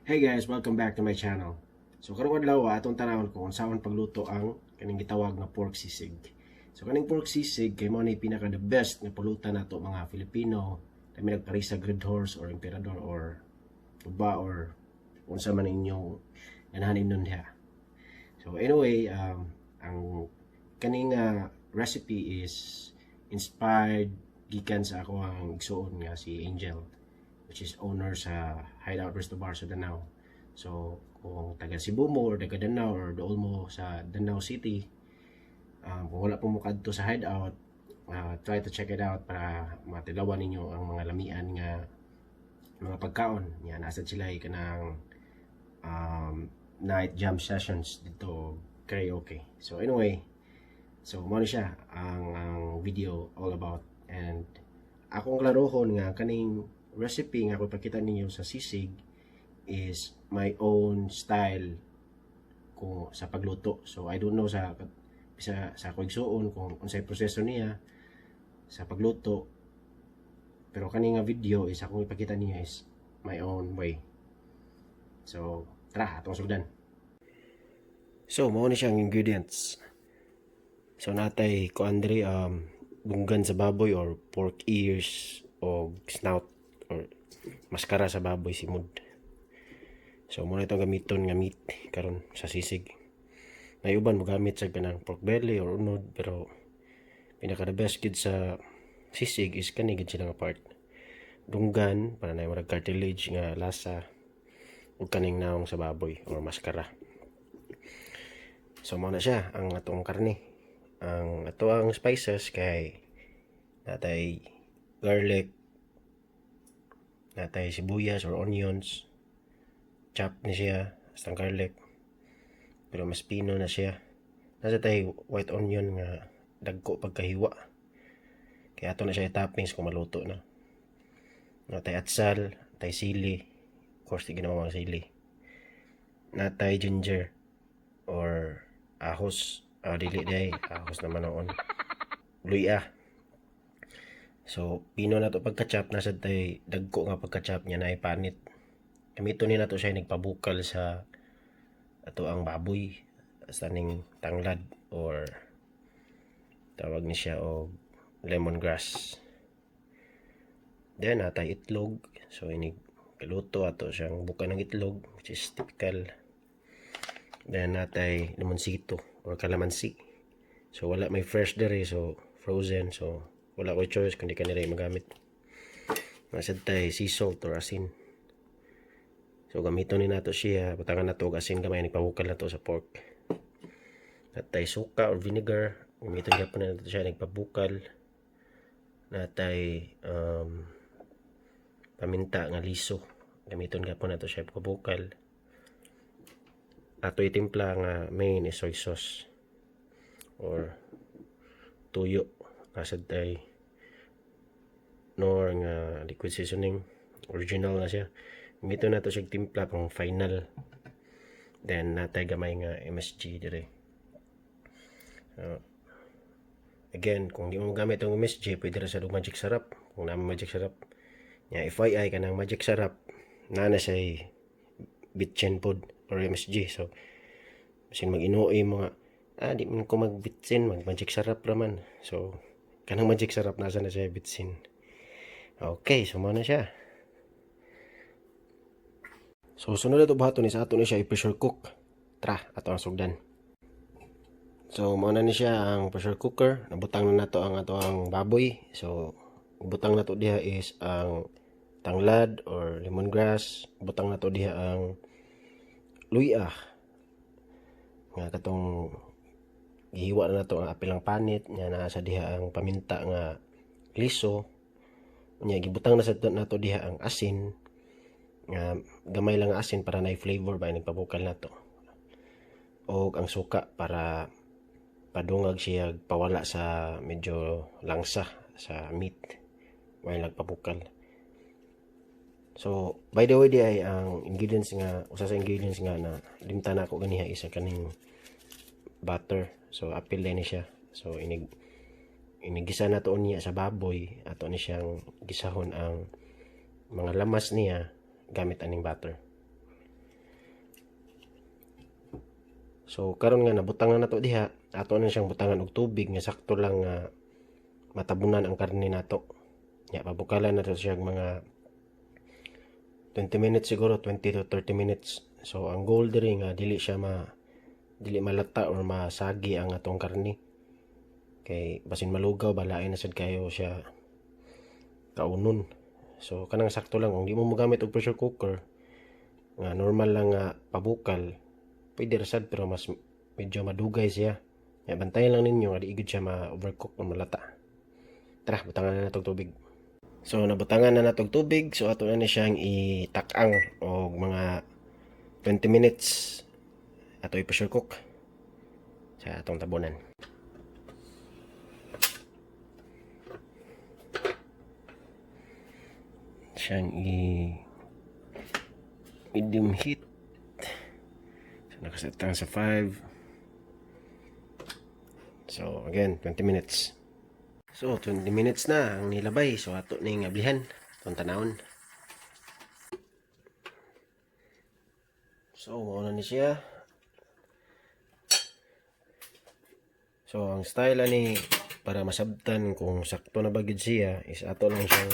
Hey guys, welcome back to my channel. So karong adlaw atong tanawon kung saan pagluto ang kaning gitawag na pork sisig. So kaning pork sisig kay mao ni pinaka the best nga pulutan nato mga Filipino. Kami nagparisa Red Horse or Emperador or Uba or unsa man inyong ganahan nun diha. So anyway, ang kaning recipe is inspired gikan sa ako ang igsuon nga si Angel, which is owner sa Hideout Resto Bar sa Danao. So, kung taga Cebu mo or taga Danao or dool mo sa Danao City, kung wala po mo kadto sa Hideout, try to check it out para matilawan ninyo ang mga lamian nga mga pagkaon. Yan, nasa sila kanang night jam sessions dito karaoke. So anyway, so mo siya ang video all about, and akong klarohon nga kaning recipe nga ako ipakita ninyo sa sisig is my own style kung sa pagluto. So I don't know sa ako igsuon kung unsay proseso niya sa pagluto, pero kani nga video is akong ipakita ninyo is my own way. So tara atong sugdan. So mao ni siyang ingredients. So natay ko Andre dunggan sa baboy or pork ears o snout or maskara sa baboy simod. So muna itong gamiton nga meat karon sa sisig. May uban mo gamit sa kanang pork belly or unod, pero pinaka the best gid sa sisig is kani gid sila nga part. Dunggan para na yung cartilage nga lasa ug kaning naong sa baboy or maskara. So mao na siya ang atong karne. Ang ato ang spices kay natay garlic, natay sibuyas or onions, chop ni siya astang garlic, pero mas pino na siya. Nasa tay white onion nga dagko pagkahiwa, kaya ato na siya toppings kung maluto na. Natay atsal, natay sili, of course di ginawa mga sili, natay ginger or ahos, dili day ahos naman noon, luya. So pino na to pagka-chop, nasa tay dagko nga pagka-chop niya na panit. Gamito ni nato siya nagpabukal sa ato ang baboy sa ning tanglad or tawag ni siya og lemongrass. Then natay itlog. So ini kaluto ato siyang buka ng itlog, which is typical. Then natay limonsito or kalamansi. So wala may fresh dere, so frozen. So wala ko choice kundi kanila magamit. Nasad tay sea salt or asin. So gamiton ni nato siya, butangan nato og asin gamay, nagpabukal nato sa pork. Natay suka or vinegar, gamiton gyapon na nato siya nagpabukal. Natay paminta nga liso, gamiton gyapon nato siya pabukal. Ato itimpla nga main is soy sauce or tuyo, kasad tay nor nga liquid seasoning, original na siya. Mito na to siya timpla pang final. Then natay gamay nga MSG dire. Again, kung di mo gamit ang MSG, pwede ra sa magic sarap. Kung naman magic sarap, nya FYI ka ng magic sarap, na siya bitchin pod or MSG. So masin mag-inuoy mga di man ko magbitsin, mag magic sarap raman. So kanang magic sarap nasa na siya bitsin. Okay, so mao na siya. So sunod na ito bahato ni sa ato ni siya i-pressure cook. Tara, ato ang sugdan. So mao na ni siya ang pressure cooker. Nabutang na nato ang ato ang baboy. So butang nato diha is ang tanglad or lemongrass. Butang nato diha ang luya. Nga katong gihiwa na nato ang apilang panit, nya naa sa diha ang paminta nga liso. Nya gibutang na sa nato diha ang asin. Gamay lang asin para na flavor ba nagpabukal na to, o ang suka para padungag siya pawala sa medyo langsa sa meat while nagpabukal. So by the way di ay ang ingredients nga, usa sa ingredients nga na limtan ako ganiha isa kaning butter. So apil ni siya. So inigisa na to niya sa baboy, ato ni siyang gisahon ang mga lamas niya gamit aning butter. So karon nga nabutang na nato diha, ato na siyang butangan og tubig nga sakto lang nga matabunan ang karne nato. Ya pabukalan nato siya mga 20 minutes siguro, 20 to 30 minutes. So ang goal diri nga dili malata or masagi ang atong karne. Kay basin malugaw balain na sad kayo siya kaunon. So kanang sakto lang kung di mo mogamit og pressure cooker nga normal lang nga pabukal, pwede rasad pero mas medyo madugay siya. Ya bantayan lang ninyo nga di gid siya ma-overcook o malata. Tara, butangan na natong tubig. So nabutangan na natong tubig, so ato na ni siyang itak-ang og mga 20 minutes. Ato i-pressure cook sa atong tabunan. Siyang medium heat. So nakasetang sa 5. So again 20 minutes. So 20 minutes na ang nilabay. So ato ning ablihan tong tanawon. So mao na ni siya. So ang style ani para masabtan kung sakto na ba gid siya is ato lang siyang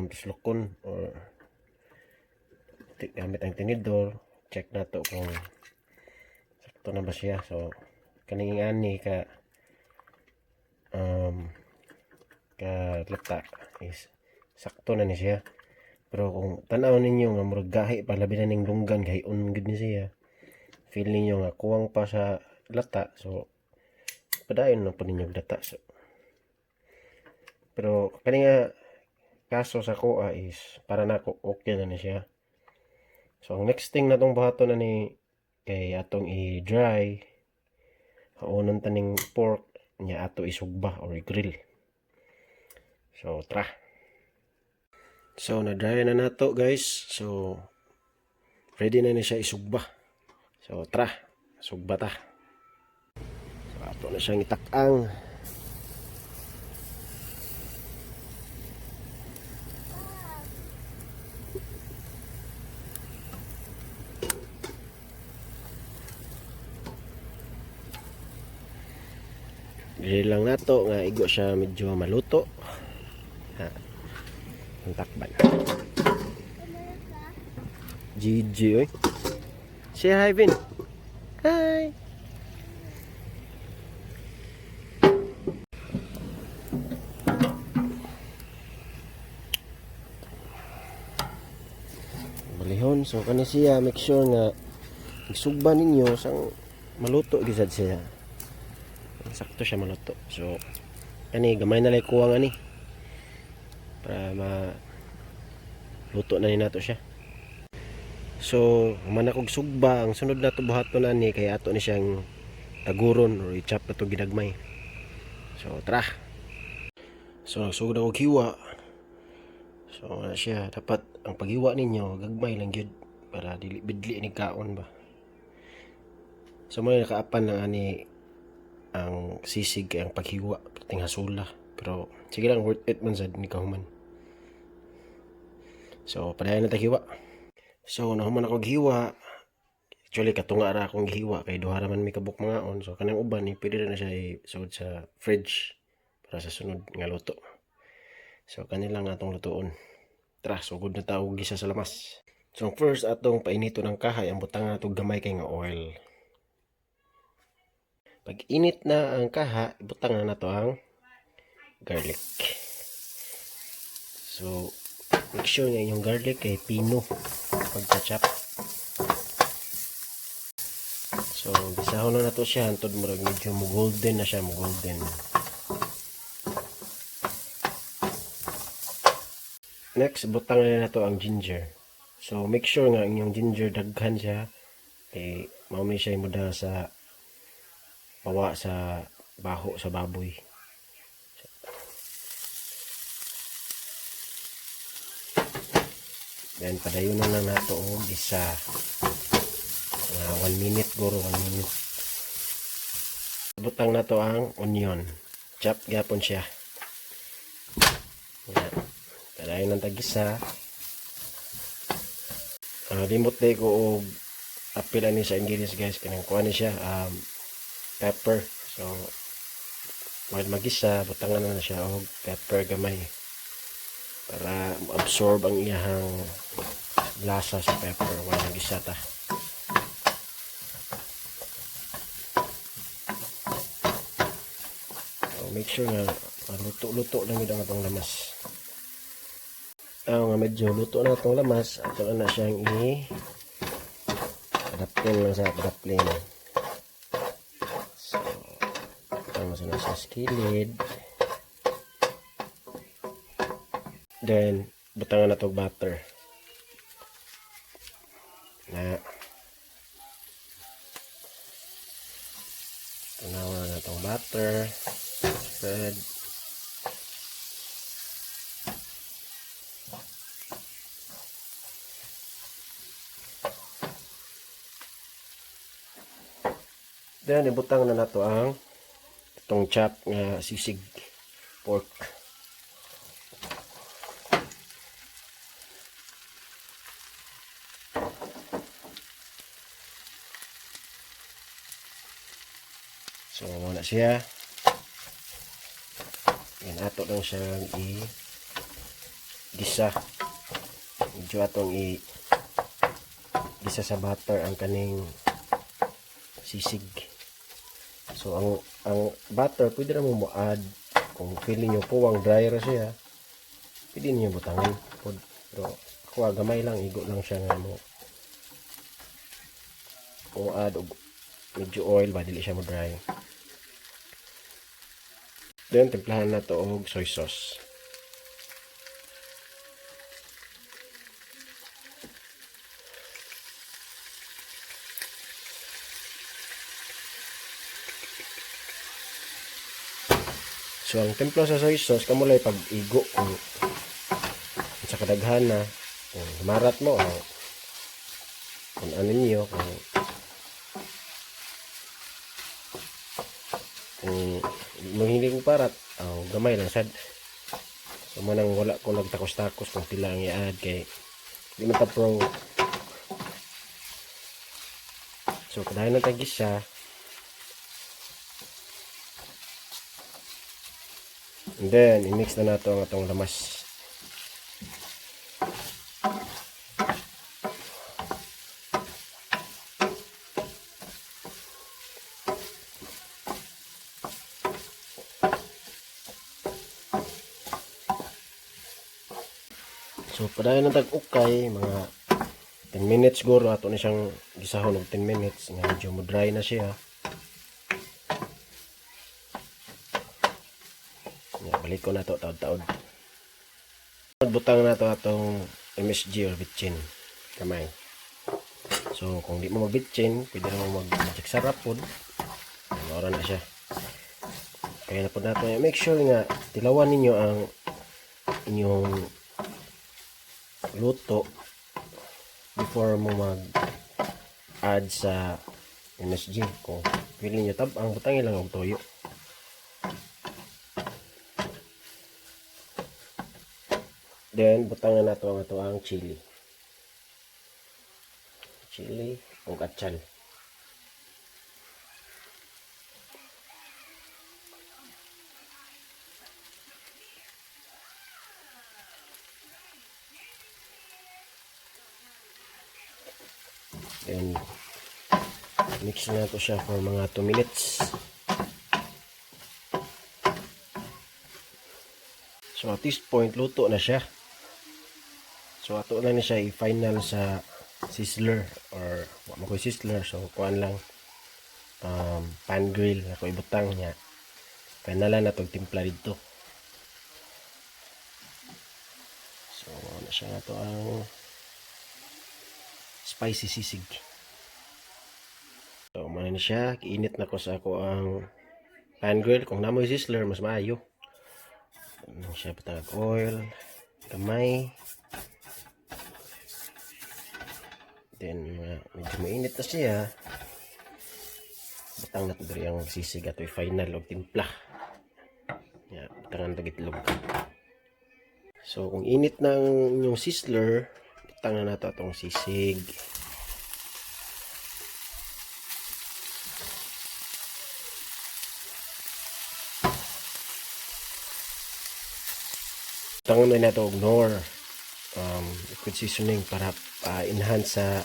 tuslokon or gamit ang tinidor, check nato kung sakto na ba siya. So kaning ani ka lata is sakto na ni siya. Pero kung tanaw ninyo nga murag gahi pa labi na ning lunggan gahion gid ni siya, feel ninyo nga kuwang pa sa lata, so padayon na po ninyo lata. So, pero kani nga kaso sa kuha is para nako okay na ni siya. So ang next thing natong buhaton na ni kay atong i-dry haunon taning pork nya ato isugba or i-grill. So tra. So na-dry na nato guys. So ready na ni siya isugba. So tra, sugba ta. So ato na siyang itak-ang. Grill lang nato nga igo siya medyo maluto. Ha. Ang takban. Gigi oy. Say hi Vin. Hi. Balihon, so kani siya make sure nga igsugba ninyo sang maluto gizad siya. Sakto siya maluto. So kani gamay na lay kuwang ani para luto na ni nato siya. So man akong sugba, ang sunod nato buhaton ani kay ato ni siyang taguron or i-chop na to ginagmay. So tara. So nagsugod ako hiwa. So na siya, dapat ang paghiwa ninyo gagmay lang gyud para dili bidli ni kaon ba. So mo nakaapan na ani ang sisig kay ang paghiwa ting hasula, pero sige lang worth it man sad ni kahuman. So padayon na taghiwa. So nahuman ako gihiwa. Actually katunga ra akong gihiwa kay duha ra man mi kabuk mangaon. So kanang uban ni pwede na siya isud sa fridge para sa sunod nga luto. So kanilang atong lutoon. Tara, sugod na tawag gisa sa lamas. So first atong painito ng kahay, ang butang natong gamay kay nga oil. Pag init na ang kaha, ibutang na nato ang garlic. So make sure nga yung garlic kay pino pagka-chop. So bisahon na nato siya hantod murag medyo mo golden na siya, mo golden. Next, butang na nato ang ginger. So make sure nga inyong ginger daghan siya kay mao may siya imuda sa pawa sa baho sa baboy. Then padayon na lang nato og isa 1 minute guro, 1 minute. Butang nato ang onion. Chop gyapon siya. Padayon ng tagisa. Limot day ko og apil ani sa ingredients guys, kanang kuha ni siya pepper. So while magisa, butangan na siya og pepper gamay para absorb ang iyang lasa sa pepper while magisa ta. So make sure nga luto-luto lang yun ang atong lamas. Nga medyo luto na itong lamas, ato na siyang i-adaptin lang sa adaptin. So tama sa nasa skilid. Then butangan na itong butter na tunawan na itong butter, spread. Then ibutang na nato ang itong chop nga sisig pork. So muna siya. Yan ato lang siya i-gisa. Medyo atong i-gisa sa butter ang kaning sisig. So ang butter pwede na mo add kung feeling nyo puwang dry ra siya, pwede niyo butangin. Pero ako gamay lang, igo lang siya nga mo add og medyo oil ba dili siya mo dry. Then timplahan na to og soy sauce. So ang timpla sa soy sauce kamulay pag igo kung sa kadaghan na kung marat mo o kung ano niyo kung hindi ko parat gamay lang sad. So manang wala ko nagtakos-takos kung pila ang i-add kay di man ta pro. So kadayon na tagis siya. And then, i-mix na nato ang atong lamas. So, padayon na tag-ukay, mga 10 minutes siguro. Ato na siyang gisahon ng 10 minutes. Nga medyo mo dry na siya. Balik ko na ito taod-taod. Butang na ito atong MSG or bitchin kamay. So kung di mo magbitchin, pwede na mo mag-magic sarap po. Oras na siya. Kaya na po natin. Make sure nga tilawan ninyo ang inyong luto before mo mag-add sa MSG. Kung pili nyo ang butangin lang ang toyo. Then, butangan na ito ang chili. Chili o katsal. Then, mix na ito siya for mga 2 minutes. So, at this point, luto na siya. So ato lang ni siya i-final sa sizzler or wala ko sizzler, so kuan lang pan grill ako ibutang niya. Finalan na tong timpla dito. So ano siya nga to ang spicy sisig. So man ni siya, kiinit na ko sa ako ang pan grill. Kung namoy sizzler mas maayo. Ano siya patag oil, kamay. Then, medyo mainit na siya. Batang na ito yung sisig at final o timpla. Yan, batangan ito itlog. So, kung init ng inyong sizzler, batangan na ito itong sisig. Tangan na nato og nor liquid seasoning para enhance sa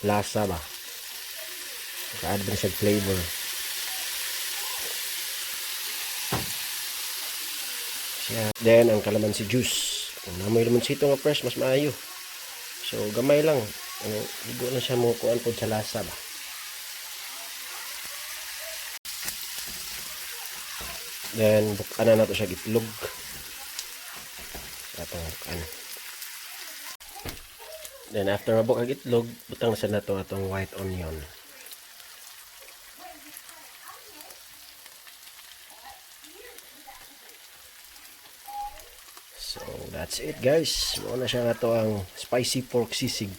lasa ba. Ka-add ba sa flavor. Then ang calamansi juice. Kung namoy limonsito nga fresh mas maayo. So gamay lang. Igo na siya mo kuan pod sa lasa ba. Then bukan na nato siya itlog. Atong bukan. Then after mabuk ang itlog, butang na sa nato atong white onion. So that's it guys. Mao na siya nato ang spicy pork sisig.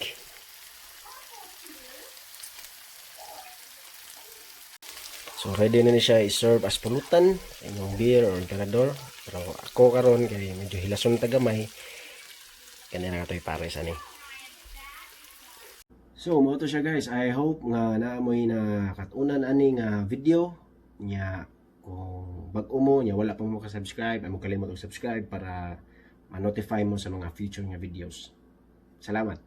So ready na ni siya i-serve as pulutan sa inyong beer or emperador. Pero ako karon kay medyo hilason tagamay. Kani na nato ipares ani. So mo to siya guys. I hope nga naamoy na katunan ani nga video nya. Kung bag-o mo nya wala pang mo ka-subscribe, amo kalimot og subscribe para ma-notify mo sa mga future nga videos. Salamat.